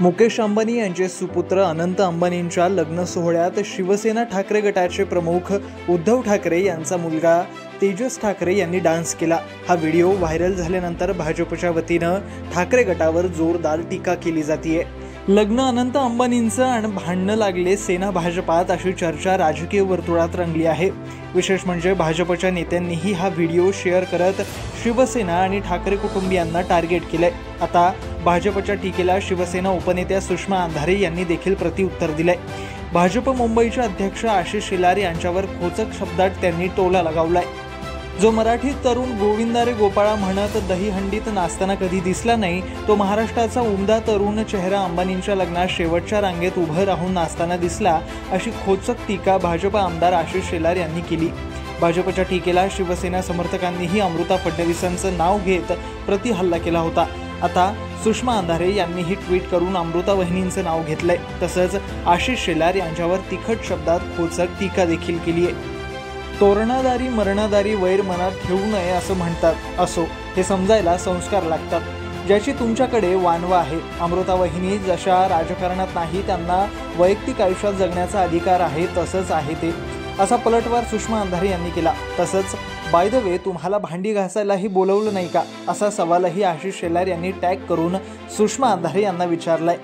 मुकेश अंबानी यांचे सुपुत्र अनंत अंबानींच्या लग्न सोहळ्यात शिवसेना ठाकरे गटाचे प्रमुख उद्धव ठाकरे यांचा मुलगा तेजस ठाकरे यांनी डान्स केला। हा व्हिडिओ व्हायरल झाल्यानंतर भाजपच्या वतीनं ठाकरे गटावर जोरदार टीका केली जाते। लग्न अनंत अंबानींचं आणि भांडणं लागले सेना भाजपात अशी चर्चा राजकीय वर्तुळात रंगली आहे। विशेष म्हणजे भाजपच्या नेत्यांनीही हा व्हिडिओ शेअर करत शिवसेना आणि ठाकरे कुटुंबियांना टार्गेट केलंय। आता भाजपच्या टीकेला शिवसेना उपनेत्या सुषमा अंधारे यांनी देखील प्रत्युत्तर दिलंय। भाजप मुंबईचे अध्यक्ष आशिष शेलार यांच्यावर खोचक शब्दात त्यांनी टोला लगावलाय। जो मराठी तरुण गोविंदा रे गोपाळा म्हणत दहीहंडीत नाचताना कधी दिसला नाही, तो महाराष्ट्राचा उमदा तरुण चेहरा अंबानींच्या लग्नात शेवटच्या रांगेत उभं राहून नाचताना दिसला, अशी खोचक टीका भाजप आमदार आशिष शेलार यांनी केली। भाजपच्या टीकेला शिवसेना समर्थकांनीही अमृता फडणवीसांचं नाव घेत प्रतिहल्ला केला होता। आता सुषमा अंधारे यांनीही ट्विट करून अमृता वहिनींचं नाव घेतलंय। तसंच आशिष शेलार यांच्यावर तिखट शब्दात खोचक टीका देखील केली आहे। तोरणादारी मरणादारी वैर मनात ठेवू नये असं म्हणतात। असो, हे समजायला संस्कार लागतात। ज्याची तुमच्याकडे वानवा आहे। अमृता वहिनी जशा राजकारणात नाही, त्यांना वैयक्तिक आयुष्यात जगण्याचा अधिकार आहे, तसंच आहे ते, असा पलटवार सुषमा अंधारे यांनी केला। तसंच बाय द वे, तुम्हाला भांडी घासायलाही बोलवलं नाही का, असा सवालही आशिष शेलार यांनी टॅग करून सुषमा अंधारे यांना विचारलाय।